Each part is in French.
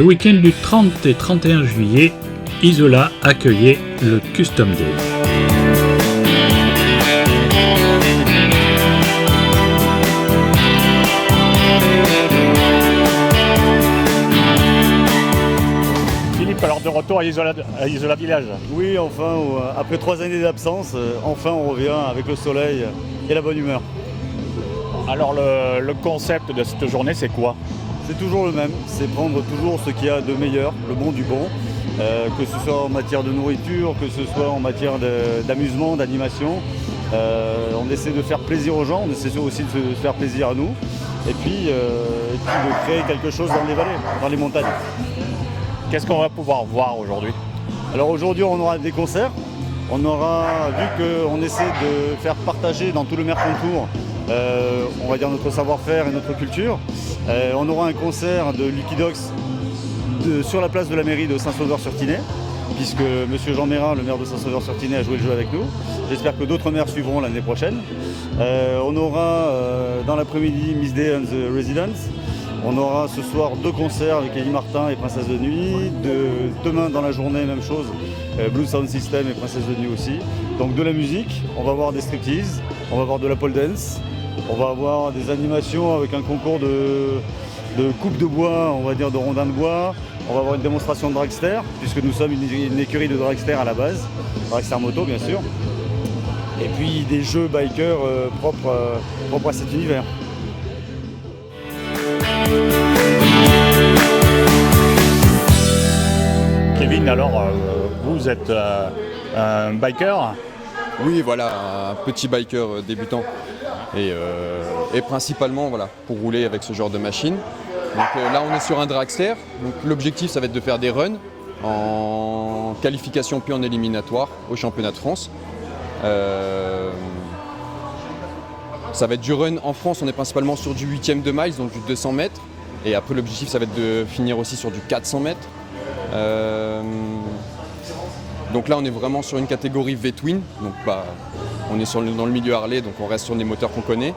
Le week-end du 30 et 31 juillet, Isola accueillait le Custom Day. Philippe, alors de retour à Isola Village. Oui, enfin, après 3 années d'absence, enfin on revient avec le soleil et la bonne humeur. Alors le concept de cette journée, c'est quoi? C'est toujours le même, c'est prendre toujours ce qu'il y a de meilleur, le bon du bon, que ce soit en matière de nourriture, que ce soit en matière d'amusement, d'animation. On essaie de faire plaisir aux gens, on essaie aussi de se faire plaisir à nous, et puis de créer quelque chose dans les vallées, dans les montagnes. Qu'est-ce qu'on va pouvoir voir aujourd'hui? Alors aujourd'hui on aura des concerts, on aura, vu qu'on essaie de faire partager dans tout le Mercantour, on va dire notre savoir-faire et notre culture, on aura un concert de Lucky Dogs sur la place de la mairie de Saint-Sauveur-sur-Tinée, puisque M. Jean Mérin, le maire de Saint-Sauveur-sur-Tinée, a joué le jeu avec nous. J'espère que d'autres maires suivront l'année prochaine. On aura dans l'après-midi Miss Day and the Residents. On aura ce soir 2 concerts avec Elie Martin et Princesse de Nuit. Demain dans la journée, même chose, Blue Sound System et Princesse de Nuit aussi. Donc de la musique, on va voir des striptease, on va voir de la pole dance, on va avoir des animations avec un concours de coupe de bois, on va dire de rondins de bois. On va avoir une démonstration de dragster, puisque nous sommes une écurie de dragster à la base, dragster moto bien sûr. Et puis des jeux bikers propres à cet univers. Kevin, alors vous êtes un biker? Oui, voilà, un petit biker débutant. Et principalement voilà, pour rouler avec ce genre de machine. Donc là on est sur un dragster, donc l'objectif ça va être de faire des runs en qualification puis en éliminatoire au championnat de France. Ça va être du run en France, on est principalement sur du 8e de miles, donc du 200 mètres. Et après l'objectif ça va être de finir aussi sur du 400 mètres. Donc là on est vraiment sur une catégorie V-Twin, donc on est dans le milieu Harley, donc on reste sur des moteurs qu'on connaît.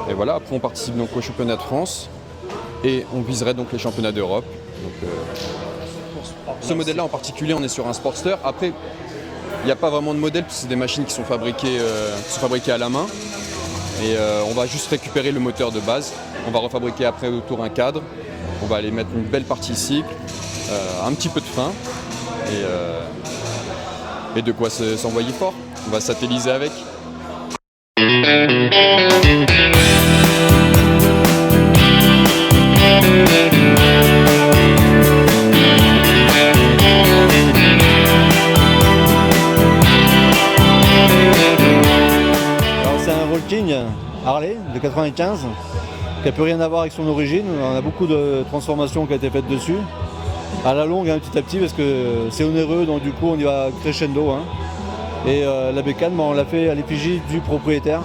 Et voilà, après on participe donc au championnat de France et on viserait donc les championnats d'Europe. Ce modèle-là en particulier, on est sur un Sportster. Après, il n'y a pas vraiment de modèle, parce que c'est des machines qui sont fabriquées à la main. Et on va juste récupérer le moteur de base. On va refabriquer après autour un cadre. On va aller mettre une belle partie cycle, un petit peu de frein et de quoi s'envoyer fort. On va satelliser avec. Harley de 95 qui n'a plus rien à voir avec son origine. On a beaucoup de transformations qui ont été faites dessus à la longue, petit à petit, parce que c'est onéreux, donc du coup on y va crescendo. Et la bécane, on l'a fait à l'effigie du propriétaire.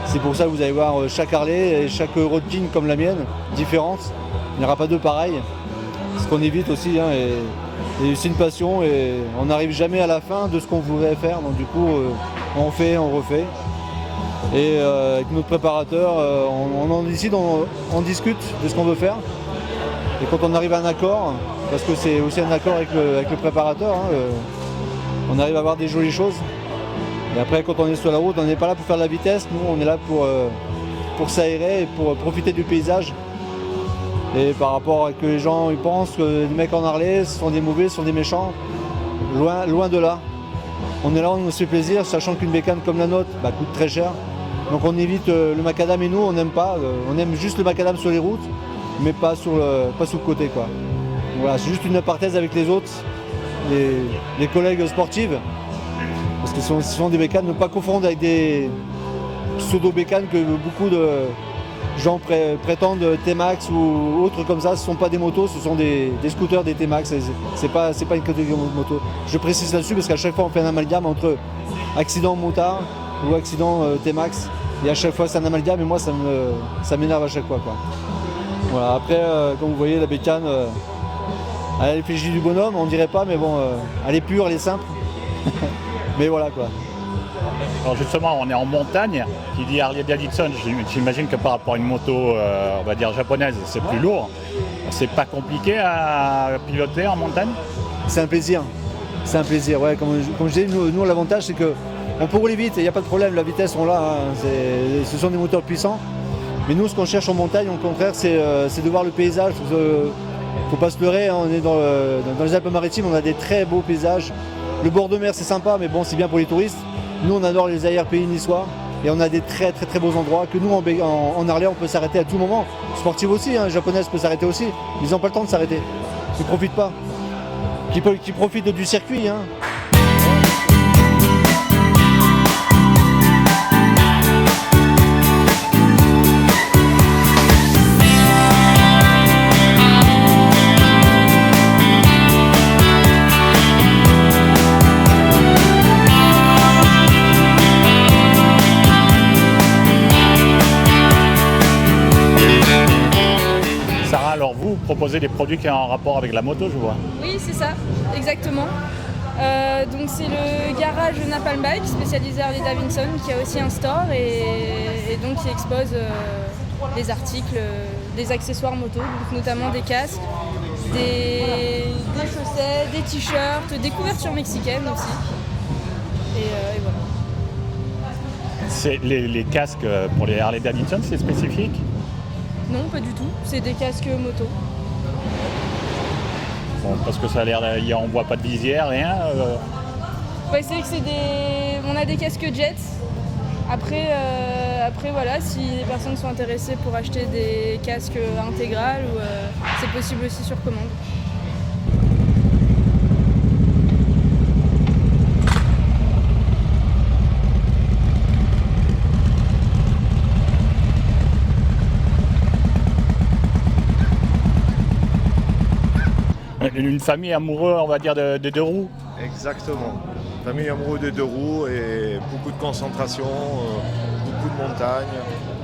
C'est pour ça que vous allez voir chaque Harley et chaque Road King comme la mienne différente. Il n'y aura pas 2 pareils, ce qu'on évite aussi. Et c'est une passion et on n'arrive jamais à la fin de ce qu'on voudrait faire, donc du coup on fait, on refait. Et avec notre préparateur, on en décide, on discute de ce qu'on veut faire. Et quand on arrive à un accord, parce que c'est aussi un accord avec le préparateur, on arrive à avoir des jolies choses. Et après, quand on est sur la route, on n'est pas là pour faire de la vitesse, nous on est là pour s'aérer et pour profiter du paysage. Et par rapport à ce que les gens ils pensent que les mecs en Harley, ce sont des mauvais, ce sont des méchants, loin de là. On est là, on se fait plaisir, sachant qu'une bécane comme la nôtre coûte très cher. Donc on évite le macadam et nous on n'aime pas, on aime juste le macadam sur les routes, mais pas sous le côté quoi. Voilà, c'est juste une parenthèse avec les autres, les collègues sportives, parce que ce sont des bécanes, ne pas confondre avec des pseudo-bécanes que beaucoup de gens prétendent T-Max ou autres comme ça. Ce ne sont pas des motos, ce sont des scooters, des T-Max, c'est pas une catégorie de moto. Je précise là-dessus parce qu'à chaque fois on fait un amalgame entre accident motard ou accident T-Max, et à chaque fois c'est un amalgame et moi ça m'énerve à chaque fois quoi. Voilà, après comme vous voyez la bécane à l'effigie du bonhomme, on dirait pas, mais bon elle est pure, elle est simple. Mais voilà quoi. Alors justement, on est en montagne. Qui dit Harley Davidson, j'imagine que par rapport à une moto, on va dire japonaise, c'est plus lourd. C'est pas compliqué à piloter en montagne? C'est un plaisir. C'est un plaisir, ouais. Comme je disais, nous l'avantage c'est qu'on peut rouler vite, il n'y a pas de problème, la vitesse on l'a, hein. Ce sont des moteurs puissants. Mais nous ce qu'on cherche en montagne, au contraire, c'est de voir le paysage. Faut pas se leurrer, hein. On est dans les Alpes-Maritimes, on a des très beaux paysages. Le bord de mer c'est sympa, mais bon c'est bien pour les touristes. Nous on adore les ARPI niçois et on a des très très très beaux endroits que nous en Harley on peut s'arrêter à tout moment. Sportive aussi, hein, japonaise peut s'arrêter aussi. Ils n'ont pas le temps de s'arrêter. Ils ne profitent pas. Qui profitent du circuit. Hein. Sarah, alors vous proposez des produits qui ont un rapport avec la moto, je vois. Oui, c'est ça, exactement. Donc c'est le garage Napalm Bike spécialisé Harley Davidson qui a aussi un store et donc qui expose des articles, des accessoires moto, donc notamment des casques, des chaussettes, des t-shirts, des couvertures mexicaines aussi. Et voilà. C'est les casques pour les Harley Davidson, c'est spécifique? Non, pas du tout, c'est des casques moto. Bon, parce que ça a l'air, on voit pas de visière, rien. Ouais, c'est que on a des casques Jets. Après voilà, si les personnes sont intéressées pour acheter des casques intégrales, c'est possible aussi sur commande. Une famille amoureuse, on va dire, de deux roues. Exactement. Famille amoureuse de deux roues et beaucoup de concentration, beaucoup de montagnes.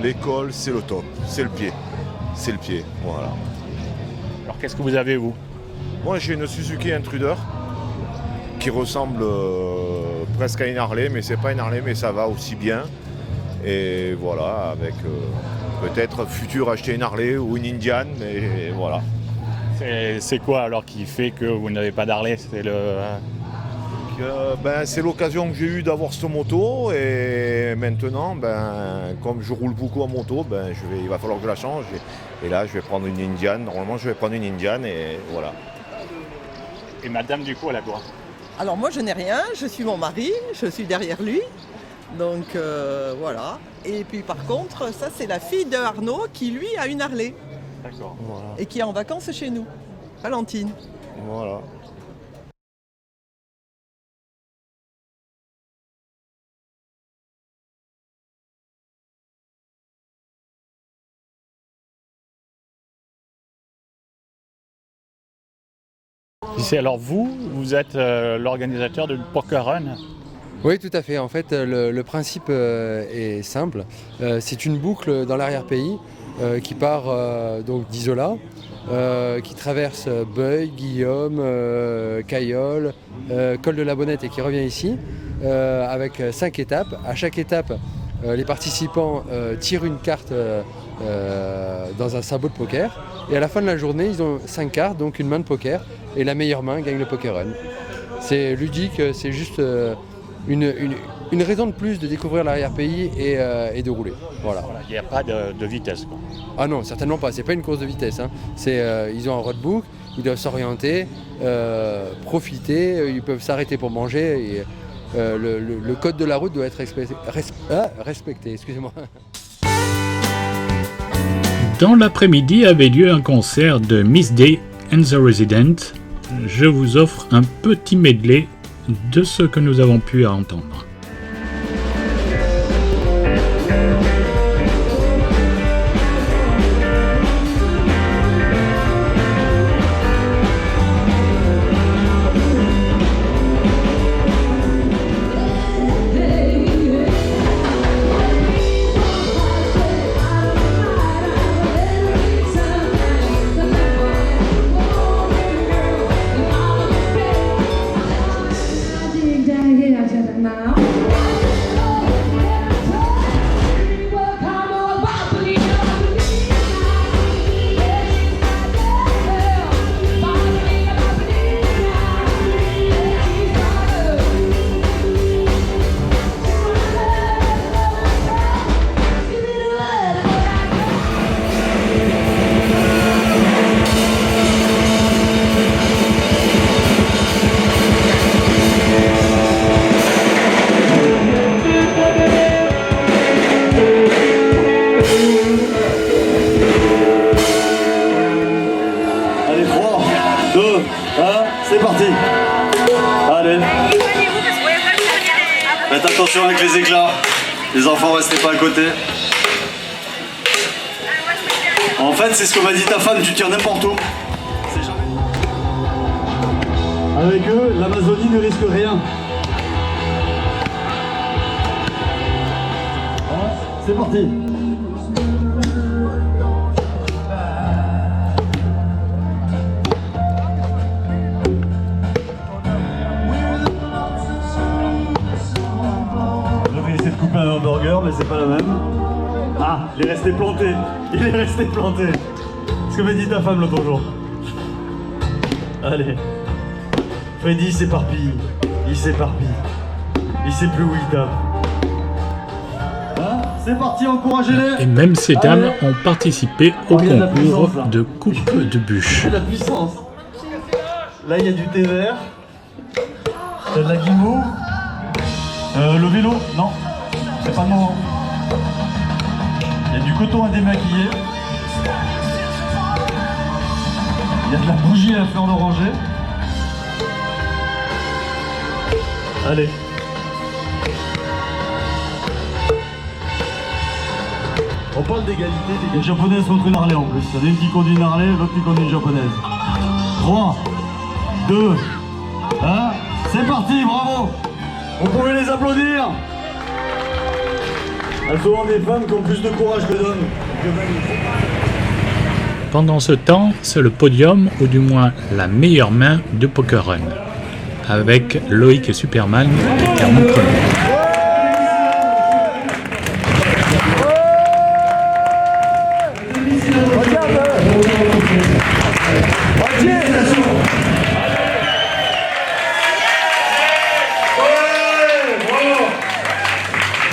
L'école, c'est le top, c'est le pied. C'est le pied, voilà. Alors qu'est-ce que vous avez, vous? Moi, j'ai une Suzuki Intruder qui ressemble presque à une Harley, mais c'est pas une Harley, mais ça va aussi bien. Et voilà, avec peut-être futur acheter une Harley ou une Indian, mais voilà. C'est quoi alors qui fait que vous n'avez pas d'Harley? C'est l'occasion que j'ai eue d'avoir cette moto et maintenant, comme je roule beaucoup en moto, il va falloir que je la change. Et là, je vais prendre une Indian. Normalement, je vais prendre une Indian et voilà. Et madame, du coup, elle a quoi? Alors moi, je n'ai rien. Je suis mon mari. Je suis derrière lui. Donc voilà. Et puis par contre, ça, c'est la fille de Arnaud qui, lui, a une Harley. D'accord. Voilà. Et qui est en vacances chez nous. Valentine. Voilà. Alors vous êtes l'organisateur du Poker Run? Oui, tout à fait. En fait, le principe est simple. C'est une boucle dans l'arrière-pays qui part donc d'Isola, qui traverse Beuil, Guillaume, Caillol, Col de la Bonnette et qui revient ici avec 5 étapes. À chaque étape, les participants tirent une carte dans un sabot de poker et à la fin de la journée, ils ont 5 cartes, donc une main de poker et la meilleure main gagne le Poker Run. C'est ludique, c'est juste une raison de plus de découvrir l'arrière-pays et de rouler. Voilà. Il n'y a pas de vitesse, quoi. Ah non, certainement pas. C'est pas une course de vitesse. Hein. Ils ont un roadbook, ils doivent s'orienter, profiter, ils peuvent s'arrêter pour manger. Et, le code de la route doit être respecté. Excusez-moi. Dans l'après-midi avait lieu un concert de Miss Day and the Resident. Je vous offre un petit medley de ce que nous avons pu entendre. Now Allez, 3, 2, 1, c'est parti. Allez. Faites attention avec les éclats. Les enfants, restez pas à côté. En fait, c'est ce que m'a dit ta femme, tu tires n'importe où. Avec eux, l'Amazonie ne risque rien. C'est parti. J'avais essayé de couper un hamburger, mais c'est pas la même. Ah, il est resté planté. Il est resté planté. Ce que m'a dit ta femme l'autre jour. Allez. Freddy s'éparpille. Il s'éparpille. Il sait plus où il tape. Hein? C'est parti, encouragez-les. Et même ces dames ont participé au il y a de la concours puissance, là. de coupe de bûches. C'est de la puissance. Là, il y a du thé vert. Il y a de la guimauve. Le vélo, non. C'est pas le moment. Il y a du coton à démaquiller. Il y a de la bougie à la fleur d'oranger. Allez. On parle d'égalité. Les japonaises contre une Harley en plus. Il y en a une qui conduit une Harley, l'autre qui conduit une japonaise. 3, 2, 1, c'est parti, bravo. Vous pouvez les applaudir. Elles sont des femmes qui ont plus de courage que d'hommes. Pendant ce temps, c'est le podium, ou du moins la meilleure main de Poker Run, avec Loïc et Superman qui terminent premier.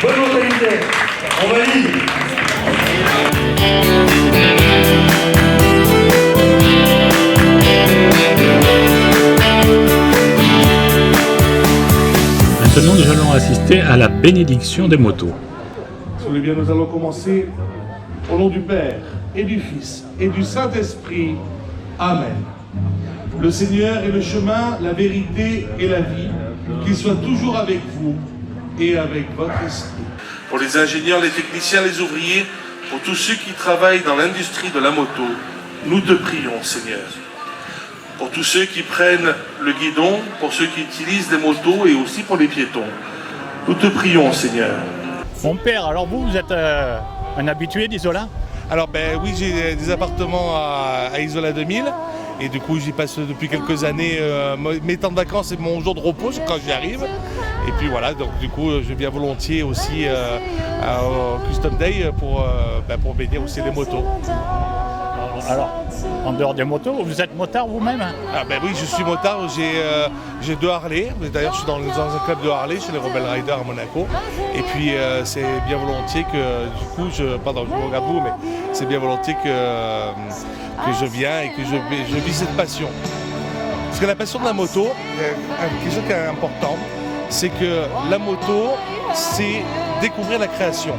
Bonne mentalité. On valide. Maintenant, nous allons assister à la bénédiction des motos. Si vous voulez bien, nous allons commencer au nom du Père et du Fils et du Saint-Esprit. Amen. Le Seigneur est le chemin, la vérité et la vie. Qu'il soit toujours avec vous et avec votre esprit. Pour les ingénieurs, les techniciens, les ouvriers, pour tous ceux qui travaillent dans l'industrie de la moto, nous te prions, Seigneur. Pour tous ceux qui prennent le guidon, pour ceux qui utilisent des motos et aussi pour les piétons, nous te prions, Seigneur. Mon père, alors vous êtes un habitué d'Isola? Alors oui, j'ai des appartements à Isola 2000 et du coup j'y passe depuis quelques années mes temps de vacances et mon jour de repos quand j'y arrive. Et puis voilà, donc du coup je viens volontiers aussi au Custom Day pour bénir aussi les motos. Alors, en dehors des motos, vous êtes motard vous-même? Oui, je suis motard, j'ai 2 Harley. D'ailleurs, je suis dans un club de Harley chez les Rebel Riders à Monaco. Et puis, c'est bien volontiers que, du coup, je vous regarde vous, mais c'est bien volontiers que je viens et que je vis cette passion. Parce que la passion de la moto, quelque chose qui est important, c'est que la moto, c'est découvrir la création.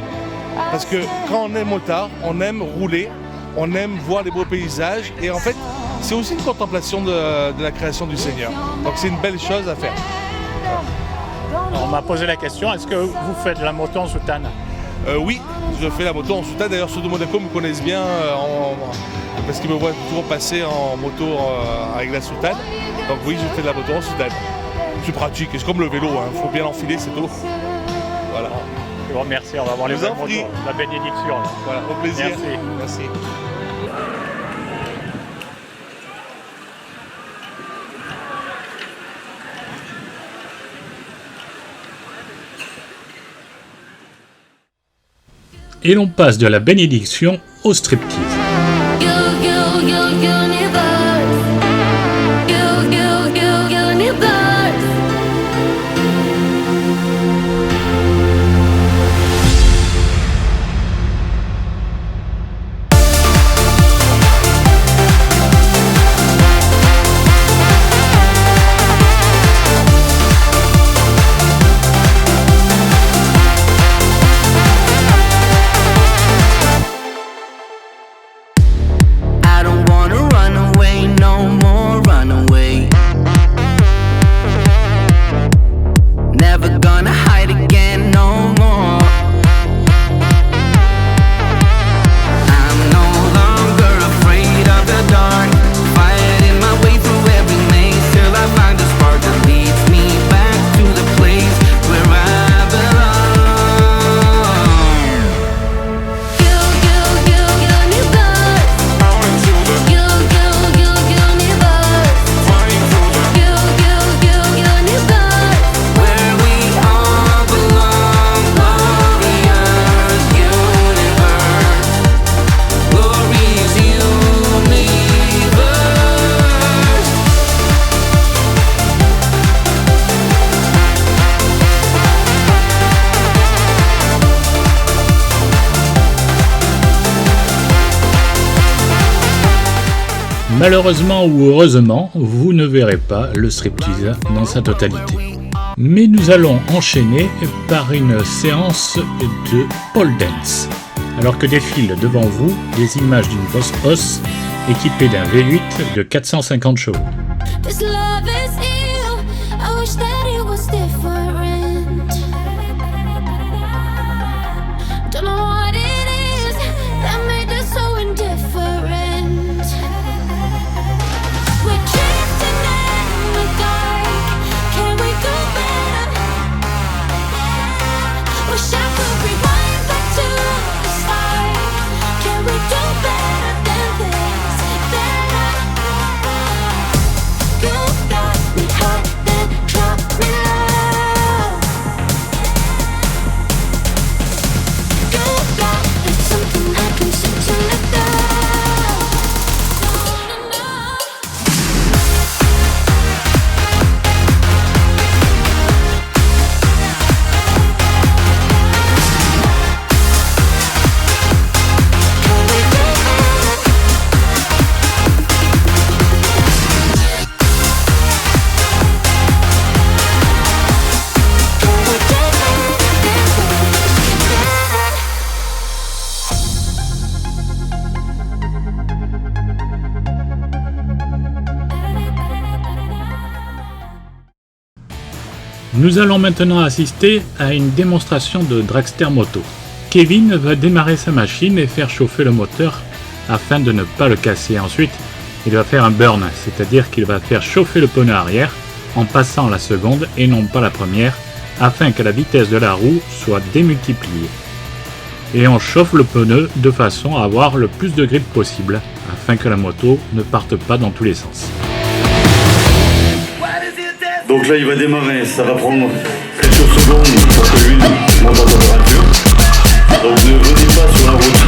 Parce que quand on est motard, on aime rouler, on aime voir les beaux paysages et en fait, c'est aussi une contemplation de la création du Seigneur. Donc c'est une belle chose à faire. Alors, on m'a posé la question, est-ce que vous faites de la moto en soutane? Oui, je fais la moto en soutane. D'ailleurs, ceux de Monaco me connaissent bien parce qu'ils me voient toujours passer en moto avec la soutane. Donc oui, je fais de la moto en soutane. C'est pratique, c'est comme le vélo, il faut bien l'enfiler, c'est tout. Voilà. Je vous remercie, on va voir les motos, la bénédiction. Là. Voilà, au plaisir. Merci. Et l'on passe de la bénédiction au striptease. Malheureusement ou heureusement, vous ne verrez pas le striptease dans sa totalité. Mais nous allons enchaîner par une séance de pole dance, alors que défilent devant vous des images d'une Boss Hoss équipée d'un V8 de 450 chevaux. Nous allons maintenant assister à une démonstration de dragster moto. Kevin va démarrer sa machine et faire chauffer le moteur afin de ne pas le casser. Ensuite, il va faire un burn, c'est-à-dire qu'il va faire chauffer le pneu arrière en passant la seconde et non pas la première, afin que la vitesse de la roue soit démultipliée. Et on chauffe le pneu de façon à avoir le plus de grip possible, afin que la moto ne parte pas dans tous les sens. Donc là il va démarrer, ça va prendre quelques secondes pour que l'huile monte en température. Donc ne venez pas sur la route.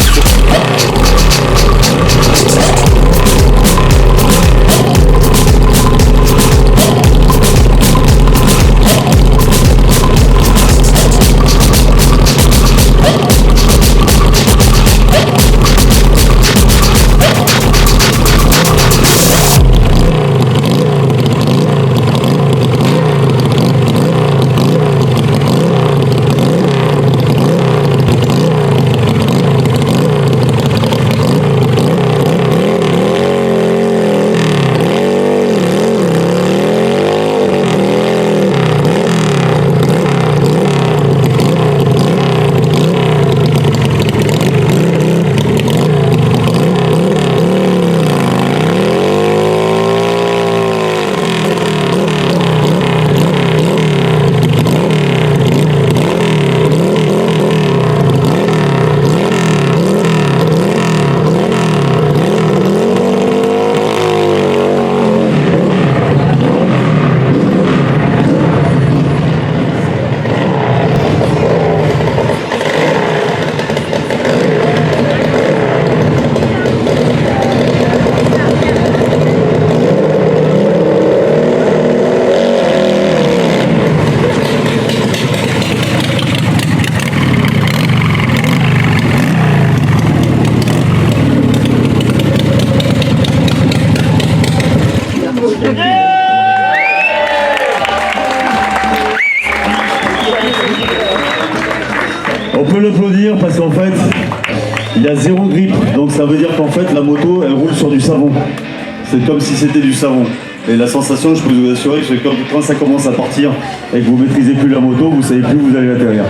On peut l'applaudir parce qu'en fait, il y a zéro grip. Donc ça veut dire qu'en fait, la moto, elle roule sur du savon. C'est comme si c'était du savon. Et la sensation, je peux vous assurer que quand ça commence à partir et que vous maîtrisez plus la moto, vous savez plus où vous allez atterrir.